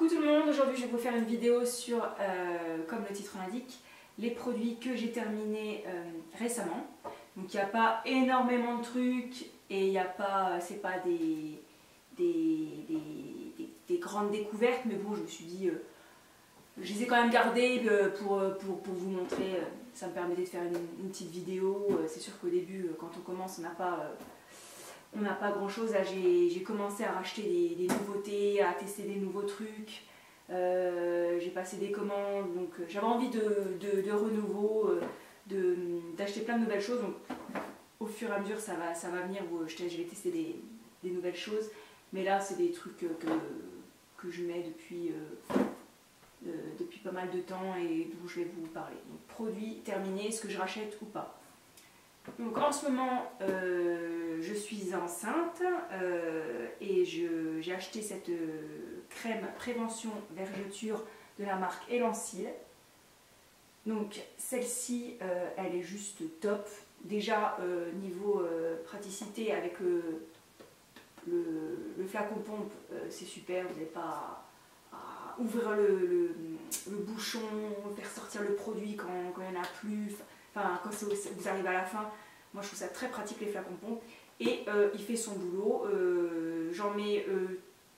Coucou tout le monde, aujourd'hui je vais vous faire une vidéo sur, comme le titre l'indique, les produits que j'ai terminés récemment. Donc il n'y a pas énormément de trucs et il n'y a pas, c'est pas des grandes découvertes, mais bon je me suis dit, je les ai quand même gardées pour vous montrer, ça me permettait de faire une petite vidéo. C'est sûr qu'au début quand on commence on n'a pas grand chose. J'ai commencé à racheter des nouveautés, à tester des nouveaux trucs. J'ai passé des commandes, donc j'avais envie de renouveau, d'acheter plein de nouvelles choses. Donc au fur et à mesure ça va venir, je vais tester des nouvelles choses. Mais là c'est des trucs que je mets depuis pas mal de temps et dont je vais vous parler. Donc produits terminés, est-ce que je rachète ou pas? Donc en ce moment je suis enceinte et j'ai acheté cette crème prévention vergeture de la marque Elansil. Donc celle-ci elle est juste top. Déjà niveau praticité avec le flacon pompe, c'est super, vous n'avez pas à ouvrir le bouchon, faire sortir le produit quand il n'y en a plus. Enfin, quand vous arrivez à la fin, moi je trouve ça très pratique les flacons pompe. Et il fait son boulot. J'en mets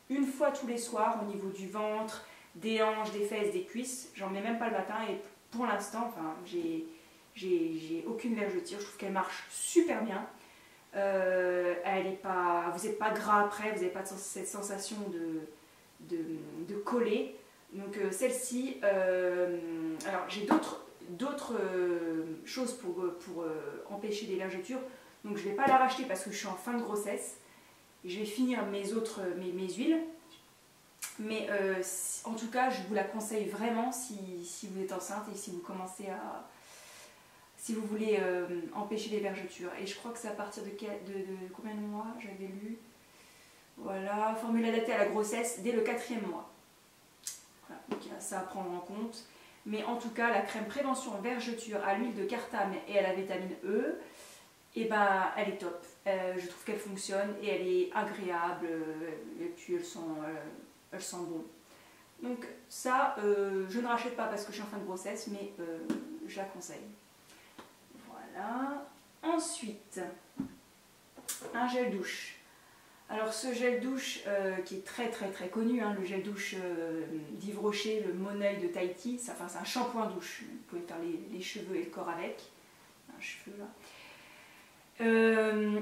une fois tous les soirs au niveau du ventre, des hanches, des fesses, des cuisses. J'en mets même pas le matin et pour l'instant, enfin, j'ai aucune vergeture. Je trouve qu'elle marche super bien. Elle est pas, vous n'êtes pas gras après, vous n'avez pas cette sensation de coller. Donc celle-ci, alors j'ai d'autres choses pour empêcher les vergetures, donc je ne vais pas la racheter parce que je suis en fin de grossesse. Je vais finir mes huiles, mais en tout cas je vous la conseille vraiment si vous êtes enceinte et si vous commencez si vous voulez empêcher les vergetures. Et je crois que c'est à partir de combien de mois j'avais lu, voilà, formule adaptée à la grossesse dès le 4e mois. Voilà, donc il y a ça à prendre en compte. Mais en tout cas, la crème prévention vergeture à l'huile de cartame et à la vitamine E, et ben, elle est top. Je trouve qu'elle fonctionne et elle est agréable. Et puis elle sent bon. Donc ça, je ne rachète pas parce que je suis en fin de grossesse, mais je la conseille. Voilà. Ensuite, un gel douche. Alors ce gel douche qui est très connu, hein, le gel douche d'Yves Rocher, le Moneuil de Tahiti, c'est un shampoing douche, vous pouvez faire les cheveux et le corps avec, un cheveu là.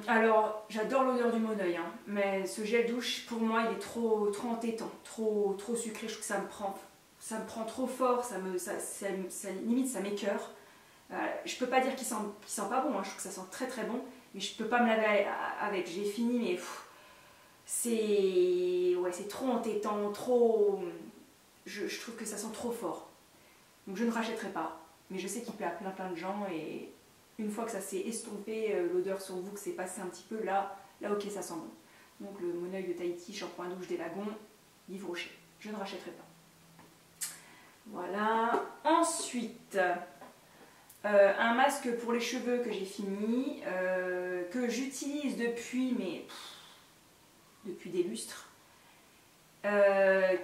Alors j'adore l'odeur du Moneuil, hein, mais ce gel douche pour moi il est trop entêtant, trop sucré, je trouve que ça me prend trop fort, limite ça m'écœure. Je peux pas dire qu'il sent pas bon, hein, je trouve que ça sent très bon, mais je peux pas me laver avec, j'ai fini mais... c'est trop entêtant, je trouve que ça sent trop fort. Donc je ne rachèterai pas. Mais je sais qu'il plaît à plein de gens et une fois que ça s'est estompé, l'odeur sur vous, que c'est passé un petit peu, là ok ça sent bon. Donc le Moneuil de Tahiti, shampoing douche des lagons, Yves Rocher. Je ne rachèterai pas. Voilà. Ensuite, un masque pour les cheveux que j'ai fini, que j'utilise depuis des lustres,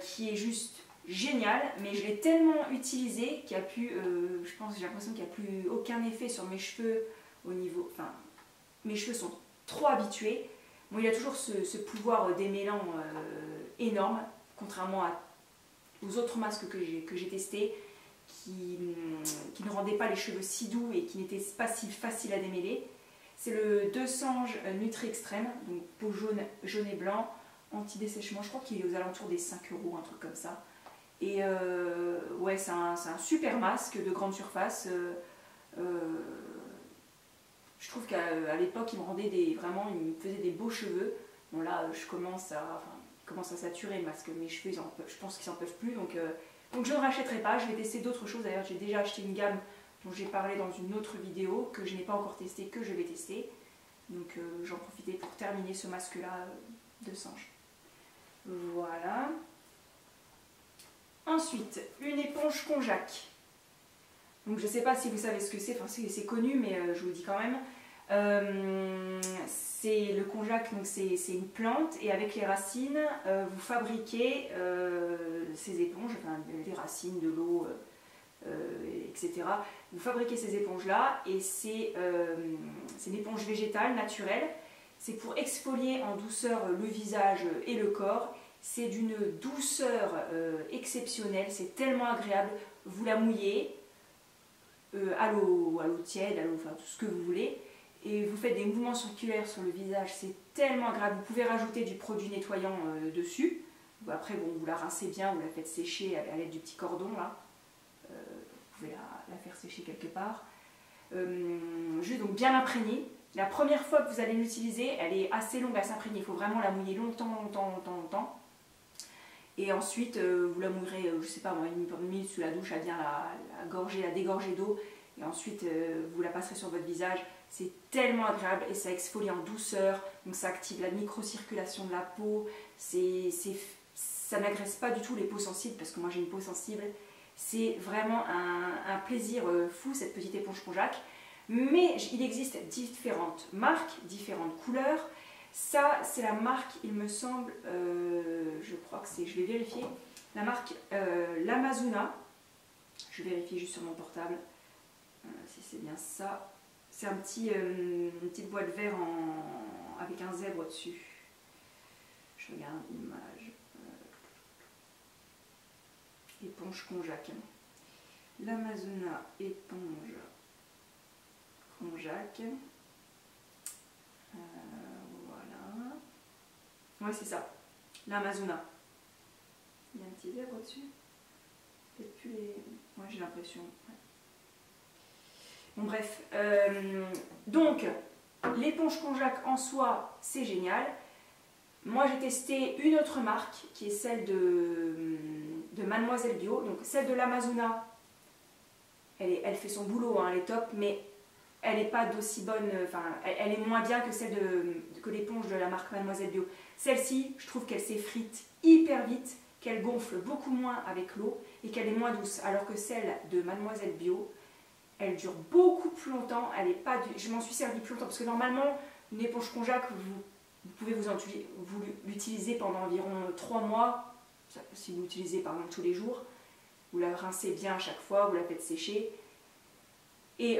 qui est juste génial, mais je l'ai tellement utilisé qu'il n'y a plus, j'ai l'impression qu'il n'y a plus aucun effet sur mes cheveux au niveau, enfin, mes cheveux sont trop habitués. Bon, il a toujours ce pouvoir démêlant énorme, contrairement aux autres masques que j'ai testés, qui ne rendaient pas les cheveux si doux et qui n'étaient pas si faciles à démêler. C'est le Deux Sanges Nutri Extrême, donc peau jaune et blanc, anti-dessèchement. Je crois qu'il est aux alentours des 5 €, un truc comme ça. Et ouais, c'est un super masque de grande surface. Je trouve qu'à l'époque, il me rendait il me faisait des beaux cheveux. Bon là, je commence à saturer le masque. Mes cheveux, je pense qu'ils n'en peuvent plus. Donc je ne rachèterai pas. Je vais tester d'autres choses. D'ailleurs, j'ai déjà acheté une gamme dont j'ai parlé dans une autre vidéo, que je n'ai pas encore testé, que je vais tester. Donc j'en profitais pour terminer ce masque-là de Sange. Voilà. Ensuite, une éponge konjac. Donc je ne sais pas si vous savez ce que c'est, enfin c'est connu, mais je vous le dis quand même. C'est le konjac, donc c'est une plante, et avec les racines, vous fabriquez ces éponges, enfin des racines, de l'eau, etc. Vous fabriquez ces éponges-là, et c'est une éponge végétale, naturelle. C'est pour exfolier en douceur le visage et le corps. C'est d'une douceur exceptionnelle, c'est tellement agréable. Vous la mouillez à l'eau tiède, à l'eau, enfin tout ce que vous voulez, et vous faites des mouvements circulaires sur le visage, c'est tellement agréable. Vous pouvez rajouter du produit nettoyant dessus. Après, bon, vous la rincez bien, vous la faites sécher à l'aide du petit cordon là. Vous pouvez la faire sécher quelque part. Juste donc bien imprégnée. La première fois que vous allez l'utiliser, elle est assez longue à s'imprégner. Il faut vraiment la mouiller longtemps. Et ensuite, vous la mouillerez, je sais pas moi, une minute sous la douche à bien la dégorger d'eau. Et ensuite, vous la passerez sur votre visage. C'est tellement agréable et ça exfolie en douceur. Donc ça active la microcirculation de la peau. Ça n'agresse pas du tout les peaux sensibles, parce que moi j'ai une peau sensible. C'est vraiment un plaisir fou, cette petite éponge konjac. Mais il existe différentes marques, différentes couleurs. Ça, c'est la marque, il me semble, je crois que c'est, je vais vérifier, la marque l'Amazuna. Je vérifie juste sur mon portable si c'est bien ça. C'est une petite boîte vert avec un zèbre dessus. Je regarde l'image. Éponge konjac. L'Amazuna éponge konjac. Voilà. Ouais, c'est ça. L'Amazuna. Il y a un petit zèbre dessus. Peut-être plus les. Ouais, j'ai l'impression. Ouais. Bon, bref. Donc, l'éponge konjac en soi, c'est génial. Moi, j'ai testé une autre marque qui est celle de Mademoiselle Bio. Donc, celle de l'Amazuna, elle fait son boulot, hein, elle est top, mais elle n'est pas d'aussi bonne, enfin, elle est moins bien que celle que l'éponge de la marque Mademoiselle Bio. Celle-ci, je trouve qu'elle s'effrite hyper vite, qu'elle gonfle beaucoup moins avec l'eau et qu'elle est moins douce. Alors que celle de Mademoiselle Bio, elle dure beaucoup plus longtemps. Elle est pas, je m'en suis servi plus longtemps parce que normalement, une éponge konjac, vous pouvez vous l'utiliser pendant environ 3 mois. Si vous l'utilisez par exemple tous les jours, vous la rincez bien à chaque fois, vous la faites sécher. Et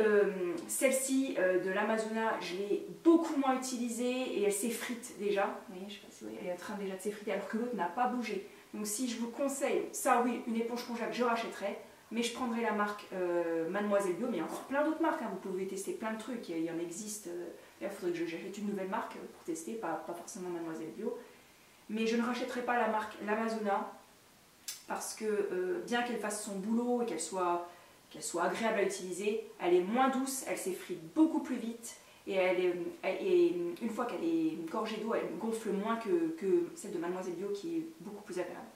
celle-ci de l'Amazona, je l'ai beaucoup moins utilisée et elle s'effrite déjà. Vous voyez, je sais pas si vous voyez, elle est en train déjà de s'effriter alors que l'autre n'a pas bougé. Donc si je vous conseille, ça oui, une éponge konjac, je rachèterai. Mais je prendrai la marque Mademoiselle Bio, mais il y a encore plein d'autres marques. Hein. Vous pouvez tester plein de trucs, il y en existe. Il faudrait que j'achète une nouvelle marque pour tester, pas forcément Mademoiselle Bio. Mais je ne rachèterai pas la marque l'Amazona parce que bien qu'elle fasse son boulot et qu'elle soit agréable à utiliser, elle est moins douce, elle s'effrite beaucoup plus vite et une fois qu'elle est gorgée d'eau, elle gonfle moins que celle de Mademoiselle Bio qui est beaucoup plus agréable.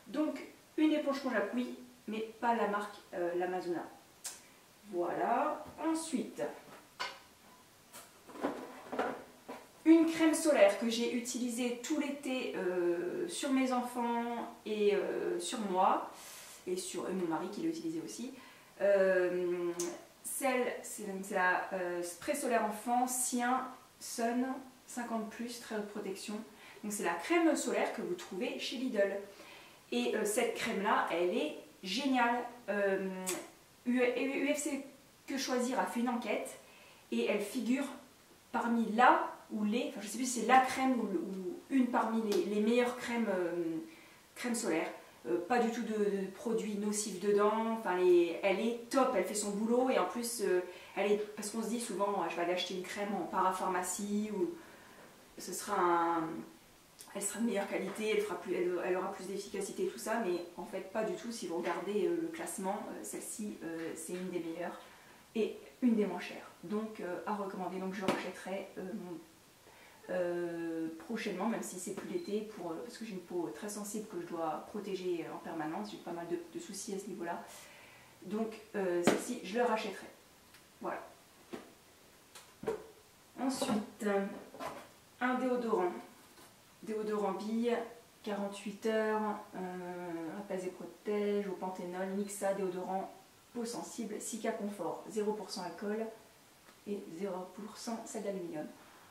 Donc une éponge konjac, oui, mais pas la marque l'Amazona. Voilà. Ensuite, une crème solaire que j'ai utilisée tout l'été sur mes enfants et sur moi, et mon mari qui l'a utilisée aussi. C'est la spray solaire enfant Cyan Sun 50+, très haute protection. Donc c'est la crème solaire que vous trouvez chez Lidl. Et cette crème là, elle est géniale. UFC Que Choisir a fait une enquête et elle figure parmi la ou les, enfin je sais plus si c'est la crème ou une parmi les meilleures crèmes solaires. Pas du tout de produits nocifs dedans, enfin, elle est top, elle fait son boulot et en plus, parce qu'on se dit souvent je vais aller acheter une crème en parapharmacie ou elle sera de meilleure qualité, elle aura plus d'efficacité et tout ça, mais en fait pas du tout. Si vous regardez le classement, celle-ci c'est une des meilleures et une des moins chères, donc à recommander. Donc je rachèterai prochainement, même si c'est plus l'été, parce que j'ai une peau très sensible que je dois protéger en permanence, j'ai pas mal de soucis à ce niveau là, donc celle-ci je le rachèterai. Voilà. Ensuite, un déodorant bille 48 heures, apaise et protège au panthénol, Mixa déodorant peau sensible, Cica Confort 0% alcool, et 0% sel d'aluminium.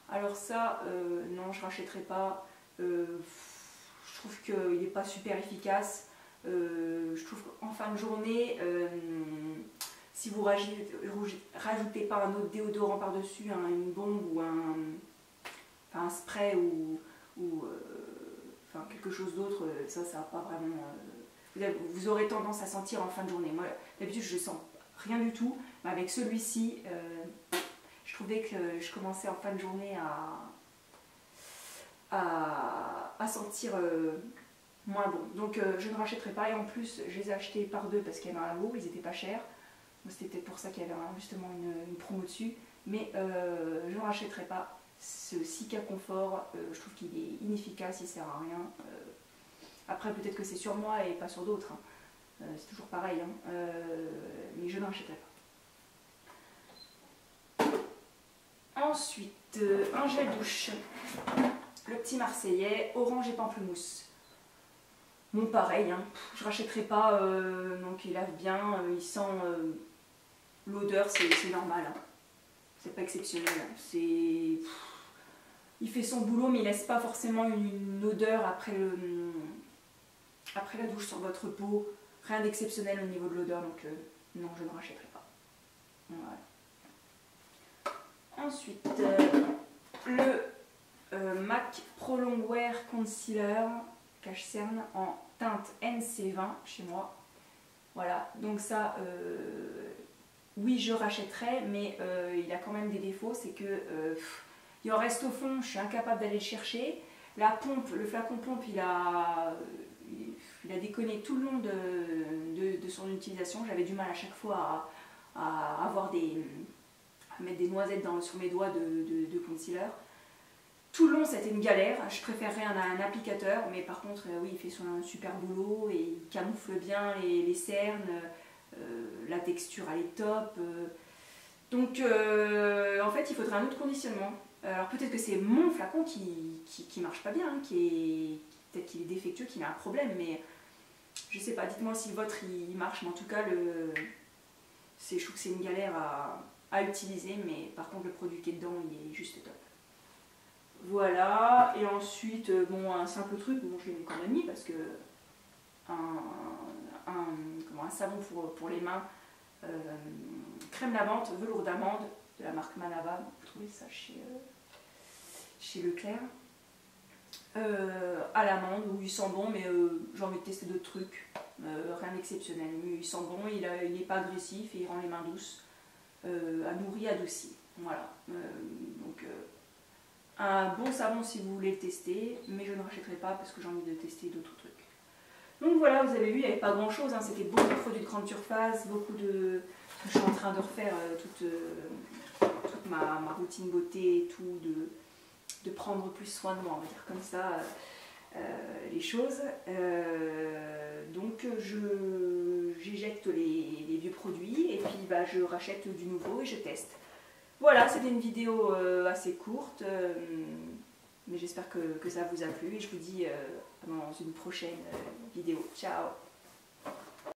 Alors ça, non, je rachèterai pas. Je trouve qu'il n'est pas super efficace. Je trouve qu'en fin de journée, si vous rajoutez pas un autre déodorant par-dessus, une bombe ou un spray ou quelque chose d'autre, ça va pas vraiment... vous aurez tendance à sentir en fin de journée. Moi, d'habitude, je ne sens rien du tout, mais avec celui-ci, je trouvais que je commençais en fin de journée à sentir moins bon. Donc je ne rachèterai pas, et en plus je les ai achetés par deux parce qu'il y avait un lot, ils étaient pas chers. C'était peut-être pour ça qu'il y avait justement une promo dessus, mais je ne rachèterai pas ce Cica Confort. Je trouve qu'il est inefficace, il sert à rien. Après peut-être que c'est sur moi et pas sur d'autres, hein. C'est toujours pareil, hein. Mais je ne rachèterai pas. Ensuite, un gel douche, le petit Marseillais, orange et pamplemousse. Bon, pareil, hein, je rachèterai pas, donc il lave bien, il sent l'odeur, c'est normal, hein. C'est pas exceptionnel, hein. Il fait son boulot, mais il laisse pas forcément une odeur après la douche sur votre peau, rien d'exceptionnel au niveau de l'odeur, donc non, je ne rachèterai pas. Voilà. Ensuite, le MAC Pro Longwear Concealer cache-cerne en teinte NC20 chez moi. Voilà, donc ça, oui, je rachèterai, mais il a quand même des défauts, c'est que il en reste au fond, je suis incapable d'aller le chercher. La pompe, le flacon pompe, il a déconné tout le long de son utilisation. J'avais du mal à chaque fois à mettre des noisettes sur mes doigts de concealer. Tout le long, c'était une galère. Je préférerais un applicateur, mais par contre, oui, il fait son super boulot et il camoufle bien les cernes. La texture, elle est top. Donc, en fait, il faudrait un autre conditionnement. Alors, peut-être que c'est mon flacon qui marche pas bien, hein, peut-être qu'il est défectueux, qu'il a un problème, mais je sais pas. Dites-moi si le vôtre il marche, mais en tout cas, je trouve que c'est une galère à utiliser, mais par contre, le produit qui est dedans, il est juste top. Voilà, et ensuite, bon, un simple truc, bon, je l'ai quand même mis parce que un savon pour les mains, crème lavante, velours d'amande de la marque Manava, vous trouvez ça chez Leclerc, à l'amande, où il sent bon, mais j'ai envie de tester d'autres trucs, rien d'exceptionnel, mais il sent bon, il n'est pas agressif et il rend les mains douces, nourries, adoucies, voilà, donc un bon savon si vous voulez le tester, mais je ne rachèterai pas parce que j'ai envie de tester d'autres trucs. Donc voilà, vous avez vu, il n'y avait pas grand chose, hein, c'était beaucoup de produits de grande surface, beaucoup de... Je suis en train de refaire toute ma routine beauté et tout, de prendre plus soin de moi, on va dire comme ça, les choses. Donc j'éjecte les vieux produits et puis bah, je rachète du nouveau et je teste. Voilà, c'était une vidéo assez courte, mais j'espère que ça vous a plu et je vous dis dans une prochaine vidéo. Ciao!